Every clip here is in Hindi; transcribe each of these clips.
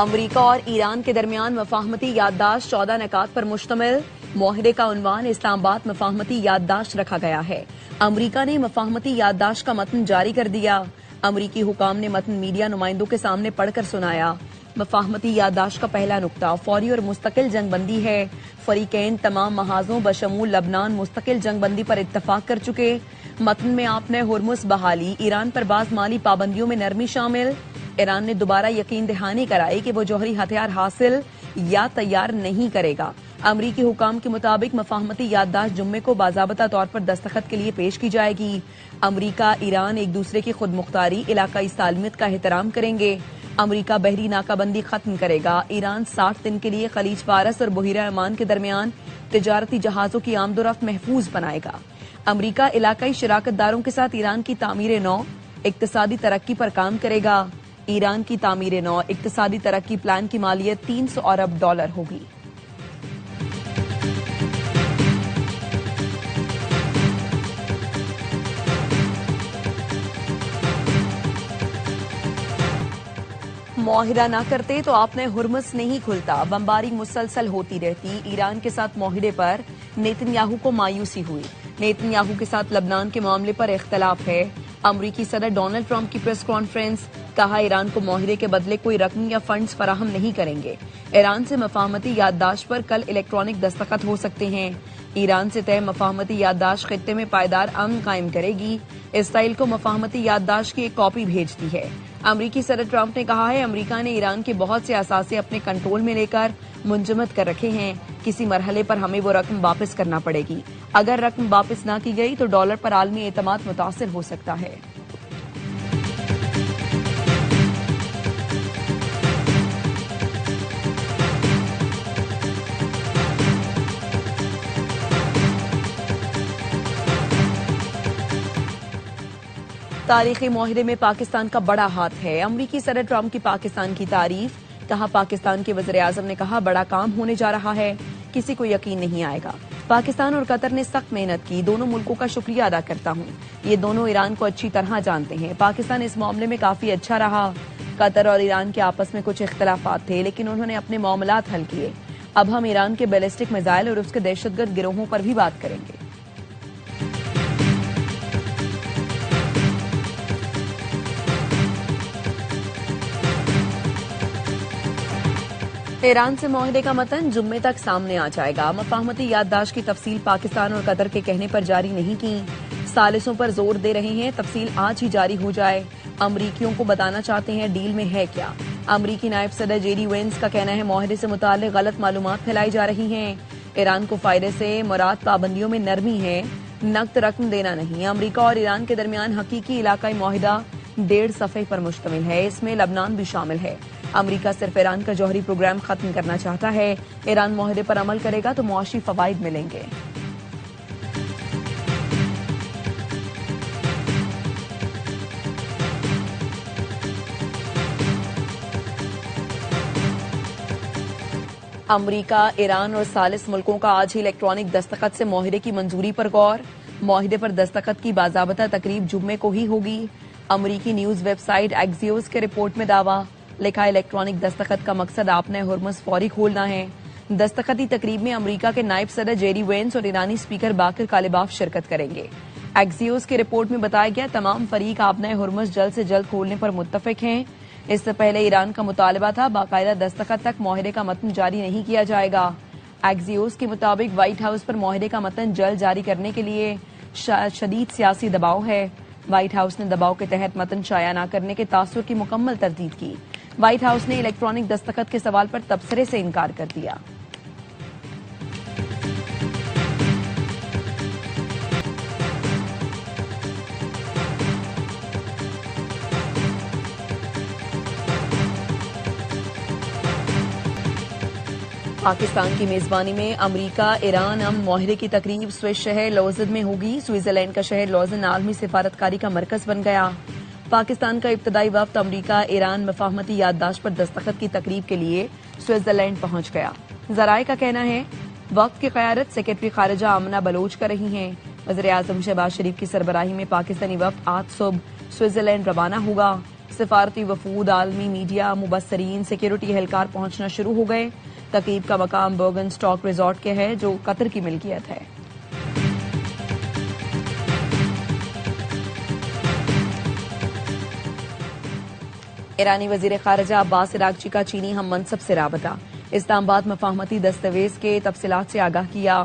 अमरीका और ईरान के दरमियान मफाहमती याददाश्त 14 निकात पर मुश्तमिल। मुआहदे का उन्वान इस्लामाबाद मफाहमती याददाश्त रखा गया है। अमरीका ने मफाहमती याददाश्त का मतन जारी कर दिया। अमरीकी हुकाम ने मतन मीडिया नुमाइंदों के सामने पढ़कर सुनाया। मफाहमती याददाश्त का पहला नुक्ता फौरी और मुस्तकिल जंगबंदी है। फरीकैन तमाम महाजों बशमूल लबनान मुस्तकिल जंगबंदी पर इत्तफाक कर चुके। मतन में आपने हुर्मुस बहाली, ईरान पर बाज माली पाबंदियों में नरमी शामिल। ईरान ने दोबारा यकीन दहानी कराई कि वो जौहरी हथियार हासिल या तैयार नहीं करेगा। अमरीकी हुकाम के मुताबिक मफाहमती याददाश्त जुम्मे को बाज़ाबता तौर पर दस्तखत के लिए पेश की जाएगी। अमरीका ईरान एक दूसरे की खुद मुख्तारी इलाकाई सालमियत का एहतराम करेंगे। अमरीका बहरी नाकाबंदी खत्म करेगा। ईरान 60 दिन के लिए खलीज फारस और बहिरा अमान के दरमियान तिजारती जहाजों की आमदोरफ्त महफूज बनाएगा। अमरीका इलाकाई शराकतदारों के साथ ईरान की तामीर नौ इक्तसादी तरक्की पर काम करेगा। ईरान की तामीर नौ इक्तसादी तरक्की प्लान की मालियत $300 अरब होगी। मुआहिदा न करते तो आपने हुर्मुस नहीं खुलता। बमबारी मुसलसल होती रहती। ईरान के साथ मुआहिदे पर नेतन्याहू को मायूसी हुई। नेतन्याहू के साथ लबनान के मामले पर इख्तलाफ है। अमरीकी सदर डोनाल्ड ट्रंप की प्रेस कॉन्फ्रेंस, कहा ईरान को मुआहिदे के बदले कोई रकम या फंड्स फराहम नहीं करेंगे। ईरान से मफाहमती याददाश्त पर कल इलेक्ट्रॉनिक दस्तखत हो सकते हैं। ईरान से तय मफाहमती याददाश्त खित्ते में पायदार अमन कायम करेगी। इसराइल को मफाहमती याददाश्त की एक कॉपी भेज दी है। अमरीकी सदर ट्रंप ने कहा है अमरीका ने ईरान के बहुत से असासे अपने कंट्रोल में लेकर मुंजमद कर रखे हैं। किसी मरहले पर हमें वो रकम वापस करना पड़ेगी। अगर रकम वापस न की गई तो डॉलर पर आलमी एतमाद मुतासिर हो सकता है। तारीखी मुआहिदे में पाकिस्तान का बड़ा हाथ है। अमरीकी सदर ट्रंप की पाकिस्तान की तारीफ, कहा पाकिस्तान के वज़ीर आज़म ने कहा बड़ा काम होने जा रहा है, किसी को यकीन नहीं आएगा। पाकिस्तान और कतर ने सख्त मेहनत की, दोनों मुल्कों का शुक्रिया अदा करता हूँ। ये दोनों ईरान को अच्छी तरह जानते हैं। पाकिस्तान इस मामले में काफी अच्छा रहा। कतर और ईरान के आपस में कुछ इख्तलाफात थे, लेकिन उन्होंने अपने मामलात हल किए। अब हम ईरान के बैलिस्टिक मिसाइल और उसके दहशतगर्द गिरोहों पर भी बात करेंगे। ईरान से मुआहिदे का मतन जुम्मे तक सामने आ जाएगा। मफाहमती याददाश्त की तफसील पाकिस्तान और कतर के कहने पर जारी नहीं की। सालिसों पर जोर दे रहे हैं तफसील आज ही जारी हो जाए। अमरीकियों को बताना चाहते हैं डील में है क्या। अमरीकी नायब सदर जेडी वेंस का कहना है मुआहिदे से मुताल्लिक गलत मालूमात फैलाई जा रही हैं। ईरान को फायदे से मुराद पाबंदियों में नरमी है, नकद रकम देना नहीं। अमरीका और ईरान के दरमियान हकीकी इलाकाई मुआहिदा 1.5 सफ़े पर मुश्तमिल है। इसमें लबनान भी शामिल है। अमरीका सिर्फ ईरान का जौहरी प्रोग्राम खत्म करना चाहता है। ईरान मुआहिदे पर अमल करेगा तो मुआशी फवाइद मिलेंगे। अमरीका, ईरान और सालिस मुल्कों का आज ही इलेक्ट्रॉनिक दस्तखत से मुआहिदे की मंजूरी पर गौर। मुआहिदे पर दस्तखत की बाज़ाबता तकरीब जुम्मे को ही होगी। अमरीकी न्यूज वेबसाइट एक्सियोस के रिपोर्ट में दावा, लिखा इलेक्ट्रॉनिक दस्तखत का मकसद आपने हुर्मुस फौरी खोलना है। दस्तखती तकरीब में अमरीका के नायब सदर जेरी वेंस और ईरानी स्पीकर बाकिर कालिबाफ शिरकत करेंगे। एक्सियोस की रिपोर्ट में बताया गया तमाम फरीक आपने हुर्मुस जल्द से जल्द खोलने पर मुत्तफिक हैं। इससे पहले ईरान का मुतालबा था बाकायदा दस्तखत तक मुआहिदे का मतन जारी नहीं किया जाएगा। एक्सियोस के मुताबिक व्हाइट हाउस पर मुआहिदे का मतन जल्द जारी करने के लिए शदीद सियासी दबाव है। व्हाइट हाउस ने दबाव के तहत मतन शाया न करने के तासुर की मुकम्मल तरदीद की। व्हाइट हाउस ने इलेक्ट्रॉनिक दस्तखत के सवाल पर तबसरे से इनकार कर दिया। पाकिस्तान की मेजबानी में अमरीका ईरान अमन मुआहिदे की तकरीब स्विस शहर लौज़न में होगी। स्विट्जरलैंड का शहर लौज़न आलमी सिफारतकारी का मरकज बन गया। पाकिस्तान का इब्तदाई वफ्द अमरीका ईरान मफाहमती याददाश्त पर दस्तखत की तकरीब के लिए स्विट्जरलैंड पहुंच गया। जराये का कहना है वक्त की क़यादत सेक्रेटरी खारिजा आमना बलोच कर रही हैं। वज़ीर आज़म शहबाज शरीफ की सरबराही में पाकिस्तानी वफ्द आज सुबह स्विट्जरलैंड रवाना होगा। सिफारती वफूद, आलमी मीडिया, मुबस्सरीन, सिक्योरिटी एहलकार पहुंचना शुरू हो गए। तकरीब का मकाम बर्गन स्टॉक रिजॉर्ट के है, जो कतर की मिल्कियत है। ईरानी वजीर खारजा अब्बास इरागची का चीनी हम मनसब से राबता। इस्लामाबाद मफाहमती दस्तावेज के तफसीलात से आगाह किया।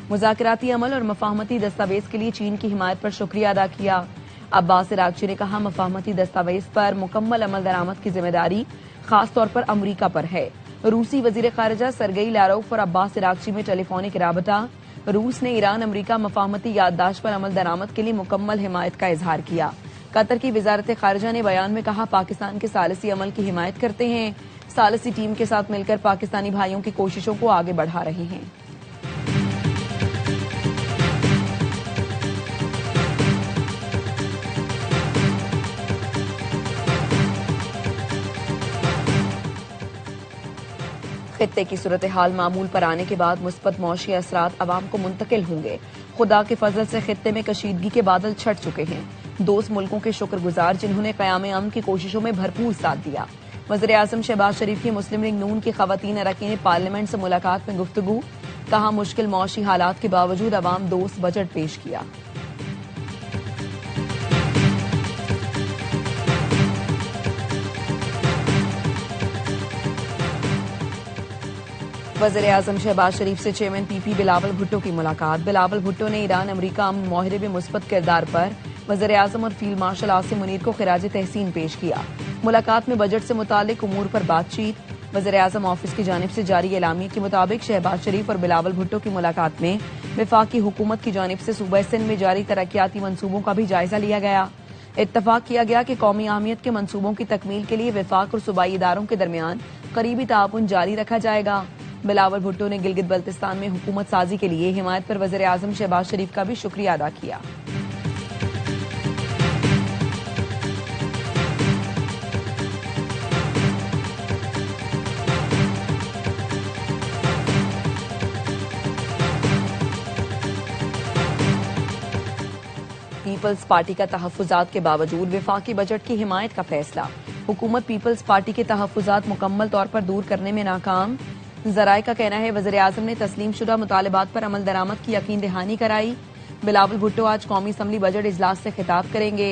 मुज़ाकराती अमल और मफाहमती दस्तावेज के लिए चीन की हिमायत पर शुक्रिया अदा किया। अब्बास इरागची ने कहा, मफाहमती दस्तावेज पर मुकम्मल अमल दरामद की जिम्मेदारी खासतौर पर अमरीका पर है। रूसी वजीर खारजा सरगेई लारोफ और अब्बास इरागची में टेलीफोनिक राबता। रूस ने ईरान अमरीका मफाहमती याददाश्त पर अमल दरामद के लिए मुकम्मल हिमायत का इजहार किया। कतर की वजारत खारजा ने बयान में कहा, पाकिस्तान के सालिसी अमल की हिमायत करते हैं। सालिसी टीम के साथ मिलकर पाकिस्तानी भाइयों की कोशिशों को आगे बढ़ा रहे हैं। खित्ते की सूरत हाल मामूल पर आने के बाद मुस्बत मौशी असरात अवाम को मुंतकिल होंगे। खुदा के फजल से खित्ते में कशीदगी के बादल छट चुके हैं। दोस्त मुल्कों के शुक्रगुजार जिन्होंने क़याम अमन की कोशिशों में भरपूर साथ दिया। वज़ीर आज़म शहबाज शरीफ की मुस्लिम लीग नून की ख़वातीन अरकान पार्लियामेंट से मुलाकात में गुफ्तगू। कहा, मुश्किल मौशी हालात के बावजूद अवाम दोस्त बजट पेश किया। वज़ीर आज़म शहबाज शरीफ से चेयरमैन पीपी बिलावल भुट्टो की मुलाकात। बिलावल भुट्टो ने ईरान अमरीका अमन मुआहदे में मुस्बत किरदार पर वज़ीर आज़म और फील्ड मार्शल आसिम मुनीर को खिराज तहसीन पेश किया। मुलाकात में बजट से मुतालिक उमूर पर बातचीत। वज़ीर आज़म ऑफिस की जानिब से जारी एलामिया के मुताबिक शहबाज शरीफ और बिलावल भुट्टो की मुलाकात में वफाकी हुकूमत की जानिब से सूबा सिंध में जारी तरक्याती मनसूबों का भी जायजा लिया गया। इत्तफाक किया गया कि कौमी अहमियत के मनसूबों की तकमील के लिए वफाक और सूबाई इदारों के दरमियान करीबी ताउन जारी रखा जाएगा। बिलावल भुट्टो ने गिलगित बल्तिस्तान में हुकूमत साजी के लिए हिमायत पर वज़ीर आज़म शहबाज शरीफ का भी शुक्रिया अदा किया। पीपल्स पार्टी का तहफ्फुजात के बावजूद वफाकी बजट की हिमायत का फैसला। हुकूमत पीपल्स पार्टी के तहफ्फुजात मुकम्मल तौर पर दूर करने में नाकाम। जराए का कहना है, वज़ीर आज़म ने तस्लीम शुदा मुतालबात पर अमल दरामद की यकीन दहानी कराई। बिलावल भुट्टो आज कौमी असम्बली बजट इजलास से खिताब करेंगे।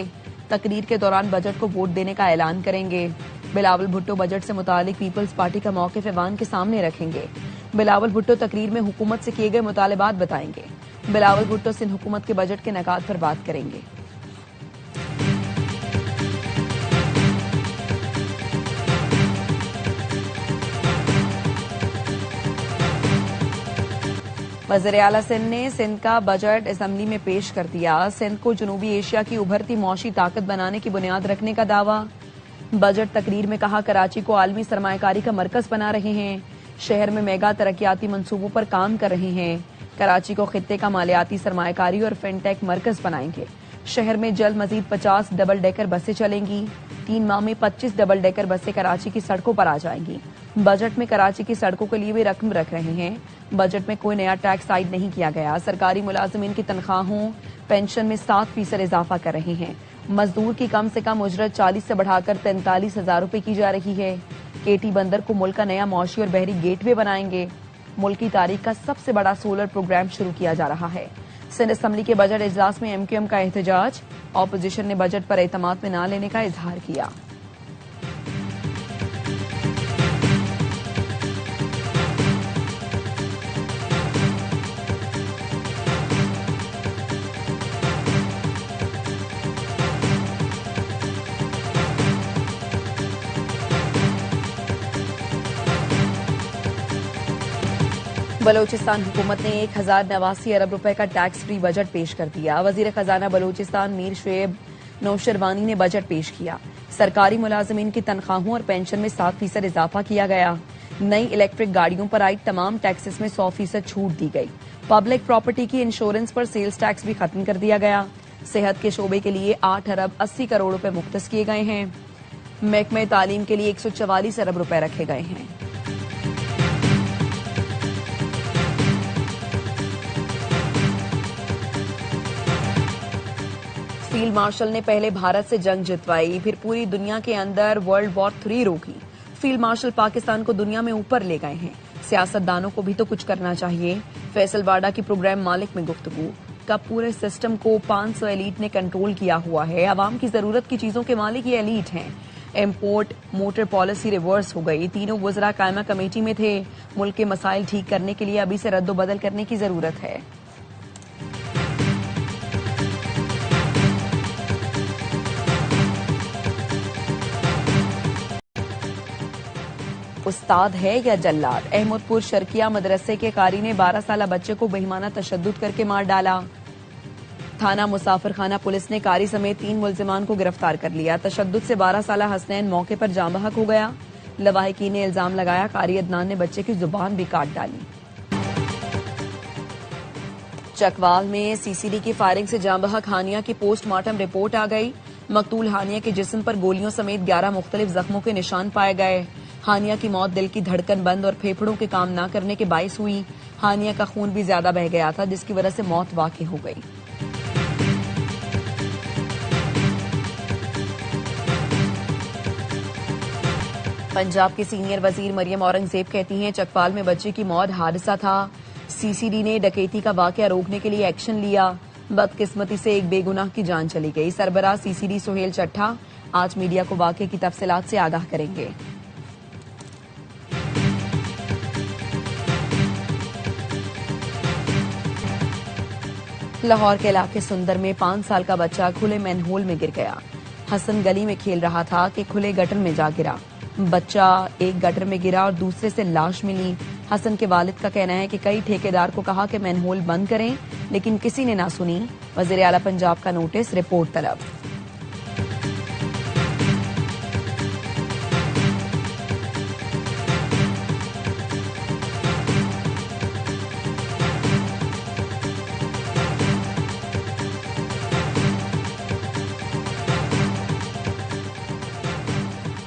तकरीर के दौरान बजट को वोट देने का ऐलान करेंगे। बिलावल भुट्टो बजट से मुतालिक पीपल्स पार्टी का मौक़िफ़ ऐवान के सामने रखेंगे। बिलावल भुट्टो तकरीर में हुकूमत से किए गए मुतालबात बताएंगे। बिलावल भुट्टो सिंध हुकूमत के बजट के नकात पर बात करेंगे। वज़ीर आला सिंध ने सिंध का बजट असम्बली में पेश कर दिया। सिंध को जनूबी एशिया की उभरती मौशी ताकत बनाने की बुनियाद रखने का दावा। बजट तकरीर में कहा, कराची को आलमी सरमायाकारी का मरकज बना रहे हैं। शहर में मेगा तरक्याती मंसूबों पर काम कर रहे हैं। कराची को खित्ते का मालियाती सरमायाकारी और फिनटेक मरकज बनाएंगे। शहर में जल्द मजीद 50 डबल डेकर बसें चलेंगी। 3 माह में 25 डबल डेकर बसें कराची की सड़कों पर आ जाएंगी। बजट में कराची की सड़कों के लिए भी रकम रख रहे हैं। बजट में कोई नया टैक्स आयद नहीं किया गया। सरकारी मुलाजिमीन की तनख्वाहों पेंशन में 7% इजाफा कर रहे हैं। मजदूर की कम से कम उजरत 40 से बढ़ाकर 43,000 रुपए की जा रही है। केटी बंदर को मुल्क का नया मौशी और बहरी गेटवे बनाएंगे। मुल्क की तारीख का सबसे बड़ा सोलर प्रोग्राम शुरू किया जा रहा है। सिंध असम्बली के बजट इजलास में MQM का एहतजाज। ऑपोजिशन ने बजट पर एतमाद में न लेने का इजहार किया। बलोचिस्तान हुकूमत ने 1089 अरब रुपए का टैक्स फ्री बजट पेश कर दिया। वजीर खजाना बलोचिस्तान मीर शुएब नौशरवानी ने बजट पेश किया। सरकारी मुलाजिमीन की तनख्वाहों और पेंशन में 7% इजाफा किया गया। नई इलेक्ट्रिक गाड़ियों पर आई तमाम टैक्सेस में 100% छूट दी गई। पब्लिक प्रॉपर्टी की इंश्योरेंस पर सेल्स टैक्स भी खत्म कर दिया गया। सेहत के शोबे के लिए 8 अरब 80 करोड़ रुपए मुख्तस किए गए हैं। महकमे तालीम के लिए 144 अरब रुपए रखे गए हैं। फील्ड मार्शल ने पहले भारत से जंग जितवाई, फिर पूरी दुनिया के अंदर वर्ल्ड वॉर 3 रोकी। फील्ड मार्शल पाकिस्तान को दुनिया में ऊपर ले गए हैं। सियासतदानों को भी तो कुछ करना चाहिए। फैसल वाडा की प्रोग्राम मालिक में गुफ्तगू। कब पूरे सिस्टम को 500 एलीट ने कंट्रोल किया हुआ है। आवाम की जरूरत की चीजों के मालिक ये एलीट हैं। इम्पोर्ट मोटर पॉलिसी रिवर्स हो गई। तीनों वज़रा कायमा कमेटी में थे। मुल्क के मसाइल ठीक करने के लिए अभी से रद्दोबदल करने की जरूरत है। उस्ताद है या जल्लाद। अहमदपुर शर्किया मदरसे के कारी ने 12 साल बच्चे को बेईमाना तशद्दुद करके मार डाला। थाना मुसाफिर खाना पुलिस ने कारी समेत 3 मुलजिमान को गिरफ्तार कर लिया। तशद्दुद से 12 साल हसनैन मौके पर जाँ बहक हो गया। लवाहिकी ने इल्जाम लगाया कारी अदनान ने बच्चे की जुबान भी काट डाली। चकवाल में सीसीडी की फायरिंग से जाँ बहक हानिया की पोस्टमार्टम रिपोर्ट आ गई। मकतूल हानिया के जिस्म पर गोलियों समेत 11 मुख्तलिफ जख्मों के निशान पाए गए। हानिया की मौत दिल की धड़कन बंद और फेफड़ों के काम न करने के बाइस हुई। हानिया का खून भी ज्यादा बह गया था, जिसकी वजह से मौत वाक़ई हो गई। पंजाब की सीनियर वजीर मरियम औरंगजेब कहती हैं चकवाल में बच्चे की मौत हादसा था। सीसीडी ने डकैती का वाकया रोकने के लिए एक्शन लिया। बदकिस्मती से एक बेगुनाह की जान चली गई। सरबराह सीसीडी सुहेल चट्ठा आज मीडिया को वाकये की तफसीलात से आगाह करेंगे। लाहौर के इलाके सुंदर में 5 साल का बच्चा खुले मैनहोल में गिर गया। हसन गली में खेल रहा था कि खुले गटर में जा गिरा। बच्चा एक गटर में गिरा और दूसरे से लाश मिली। हसन के वालिद का कहना है कि कई ठेकेदार को कहा कि मैनहोल बंद करें, लेकिन किसी ने ना सुनी। वजीर आला पंजाब का नोटिस, रिपोर्ट तलब।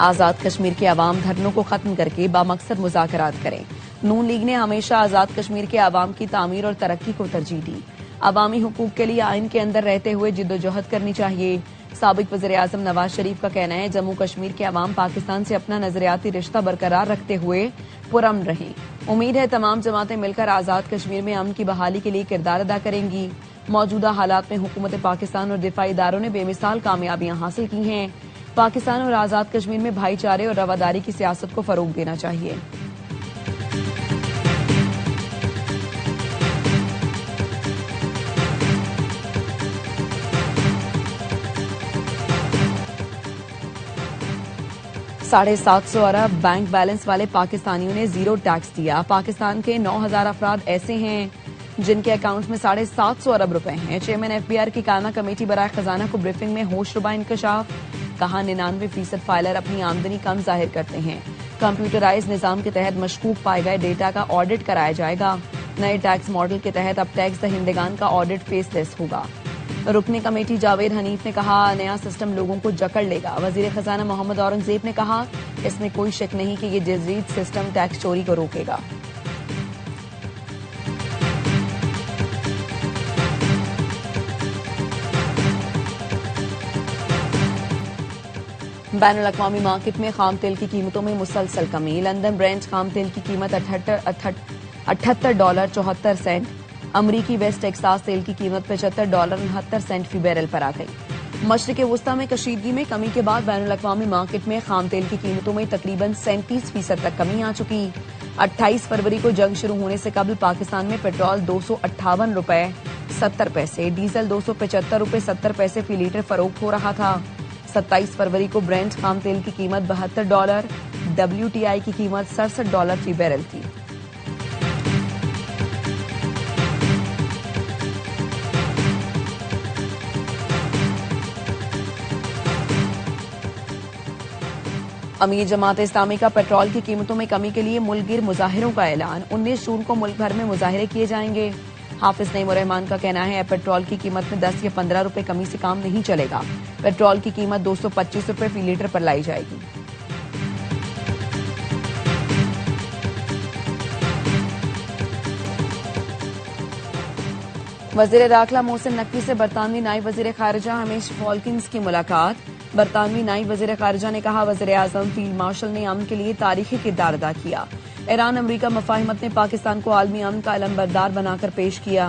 आजाद कश्मीर के अवाम धरनों को खत्म करके बामकसद मुज़ाकरात करें। नून लीग ने हमेशा आजाद कश्मीर के अवाम की तामीर और तरक्की को तरजीह दी। अवामी हुकूक के लिए आइन के अंदर रहते हुए जिद्दोजहद करनी चाहिए। साबिक वज़ीर आज़म नवाज शरीफ का कहना है जम्मू कश्मीर के अवाम पाकिस्तान से अपना नजरियाती रिश्ता बरकरार रखते हुए पुरअमन रहें। उम्मीद है तमाम जमातें मिलकर आजाद कश्मीर में अमन की बहाली के लिए किरदार अदा करेंगी। मौजूदा हालात में हुकूमत पाकिस्तान और दिफाई इदारों ने बेमिसाल कामयाबियां हासिल की हैं। पाकिस्तान और आजाद कश्मीर में भाईचारे और रवादारी की सियासत को फरोग देना चाहिए। $750 अरब बैंक बैलेंस वाले पाकिस्तानियों ने जीरो टैक्स दिया। पाकिस्तान के 9,000 अफराद ऐसे हैं जिनके अकाउंट में $750 अरब रुपए हैं। चेयरमैन FBI की कायमा कमेटी बराए खजाना को ब्रीफिंग में होशरुबा इंकशाफ। कहा 99% फाइलर अपनी आमदनी कम जाहिर करते हैं। कंप्यूटराइज निजाम के तहत मशकूक पाए गए डेटा का ऑडिट कराया जाएगा। नए टैक्स मॉडल के तहत अब टैक्स दहिंदगान का ऑडिट फेसलेस होगा। रुकनी कमेटी जावेद हनीफ ने कहा नया सिस्टम लोगों को जकड़ लेगा। वजीर खजाना मोहम्मद औरंगजेब ने कहा इसमें कोई शक नहीं कि ये जदीद सिस्टम टैक्स चोरी को रोकेगा। बैनुल अक़वामी मार्केट में खाम तेल की कीमतों में मुसलसल कमी। लंदन ब्रेंट खाम तेल की कीमत $78.74। अमरीकी वेस्ट टेक्सास तेल की कीमत $75.69 फी बैरल पर आ गई। मशरिक़ वुस्ता में कशीदगी में कमी के बाद बैनुल अक़वामी मार्केट में खाम तेल की कीमतों में तकरीबन 37% तक कमी आ चुकी। 28 फरवरी को जंग शुरू होने से कबल पाकिस्तान में पेट्रोल $258.70, डीजल $275.70 फी लीटर फरोख्त हो रहा था। 27 फरवरी को ब्रेंट खाम तेल की कीमत $72, WTI की कीमत $67 फी बैरल थी। अमीर जमात इस्लामी का पेट्रोल की कीमतों में कमी के लिए मुल्क गिर मुजाहिरों का ऐलान। 19 जून को मुल्क भर में मुजाहिरे किए जाएंगे। हाफिज नईम रहमान का कहना है पेट्रोल की कीमत में 10 या 15 रुपए कमी से काम नहीं चलेगा। पेट्रोल की कीमत 225 रुपए फी लीटर पर लाई जाएगी। वजीर दाखिला मोहसिन नकवी से बरतानवी नायब वजीर खारजा हमीश फॉल्किंस की मुलाकात। बरतानवी नायब वजीर खारजा ने कहा वजीर आजम फील्ड मार्शल ने अमन के लिए तारीखी किरदार अदा किया। ईरान अमरीका मफाहिमत ने पाकिस्तान को आलमी अमन का अलंबरदार बनाकर पेश किया।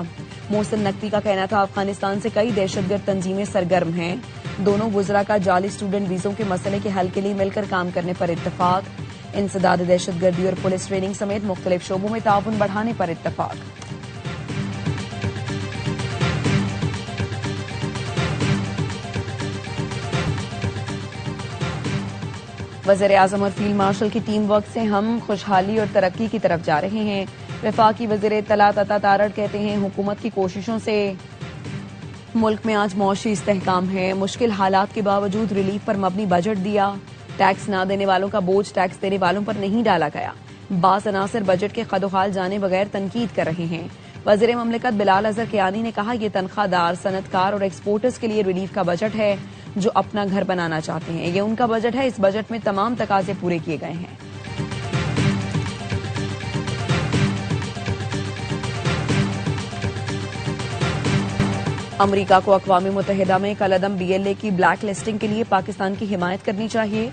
मोहसिन नकवी का कहना था अफगानिस्तान से कई दहशतगर्द तंजीमें सरगर्म हैं। दोनों वुजरा का जाली स्टूडेंट वीजों के मसले के हल के लिए मिलकर काम करने पर इत्तफाक। इंसदाद दहशतगर्दी और पुलिस ट्रेनिंग समेत मुख्तलिफ शोबों में ताउन बढ़ाने पर इत्तफाक। वज़ीर आज़म और फील्ड मार्शल की टीम वर्क से हम खुशहाली और तरक्की की तरफ जा रहे हैं। वफाकी वज़ीर इत्तलात अता तारड़ कहते हैं हुकूमत की कोशिशों से मुल्क में आज मौशी इस्तेहकाम है। मुश्किल हालात के बावजूद रिलीफ पर मबनी बजट दिया। टैक्स ना देने वालों का बोझ टैक्स देने वालों पर नहीं डाला गया। बाज़ अनासर बजट के कदोखाल जाने बगैर तनकीद कर रहे हैं। वज़ीर ममलिकत बिलाल अजहर कियानी ने कहा यह तनख्वाहदार, सनतकार और एक्सपोर्टर्स के लिए रिलीफ का बजट है जो अपना घर बनाना चाहते हैं। ये उनका बजट है। इस बजट में तमाम तकाजे पूरे किए गए हैं। अमरीका को अक़वाम मुत्तहिदा में कलअदम BLA की ब्लैक लिस्टिंग के लिए पाकिस्तान की हिमायत करनी चाहिए।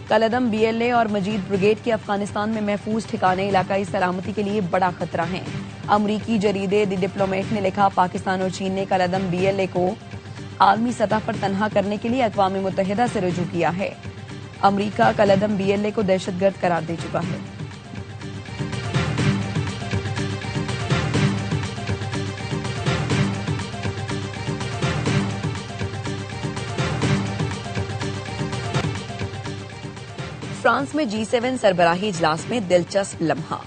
कलअदम BLA और मजीद ब्रिगेड के अफगानिस्तान में महफूज ठिकाने इलाकाई सलामती के लिए बड़ा खतरा हैं। अमरीकी जरीदे द डिप्लोमेट ने लिखा पाकिस्तान और चीन ने कलअदम BLA को आलमी सतह पर तनहा करने के लिए अक़वाम मुत्तहिदा से रुजू किया है। अमरीका कलअदम BLA को दहशतगर्द करार दे चुका है। फ्रांस में G7 सरबराही इजलास में दिलचस्प लम्हा।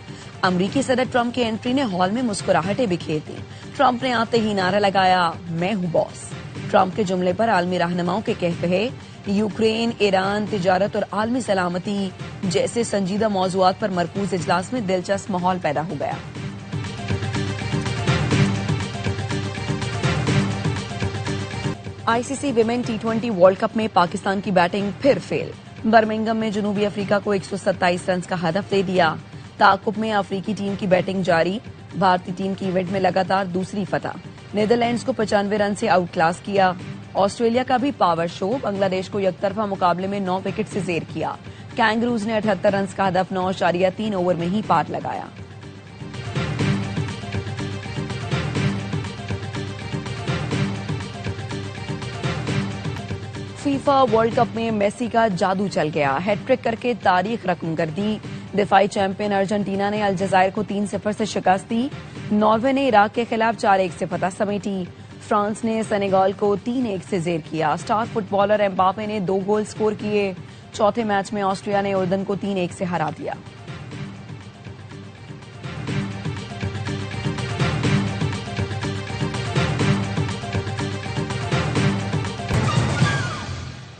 अमरीकी सदर ट्रंप की एंट्री ने हॉल में मुस्कुराहटें बिखेर दी। ट्रंप ने आते ही नारा लगाया मैं हूं बॉस। ट्रंप के जुमले पर आलमी रहनुमाओं के कहते यूक्रेन, ईरान, तिजारत और आलमी सलामती जैसे संजीदा मौजूआत पर मरकूज इजलास में दिलचस्प माहौल पैदा हो गया। ICC women T20 world cup में पाकिस्तान की बैटिंग फिर फेल। बर्मिंघम में जनूबी अफ्रीका को 127 रन का हदफ दे दिया। ताकुब में अफ्रीकी टीम की बैटिंग जारी। भारतीय टीम की इवेंट में लगातार दूसरी फतह। नीदरलैंड्स को 95 रन से आउट क्लास किया। ऑस्ट्रेलिया का भी पावर शो। बांग्लादेश को एकतरफा मुकाबले में 9 विकेट से जेर किया। कैंगरूज ने 78 रन का हदफ 9.3 ओवर में ही पार लगाया। फीफा वर्ल्ड कप में मेसी का जादू चल गया। हैट्रिक करके तारीख रकम कर दी। दिफाई चैंपियन अर्जेंटीना ने अलजायर को 3-0 से शिकस्त दी। नॉर्वे ने इराक के खिलाफ 4-1 से फतह समेटी। फ्रांस ने सेनेगाल को 3-1 से जेर किया। स्टार फुटबॉलर एम्बापे ने 2 गोल स्कोर किए। चौथे मैच में ऑस्ट्रिया ने उर्दन को 3-1 से हरा दिया।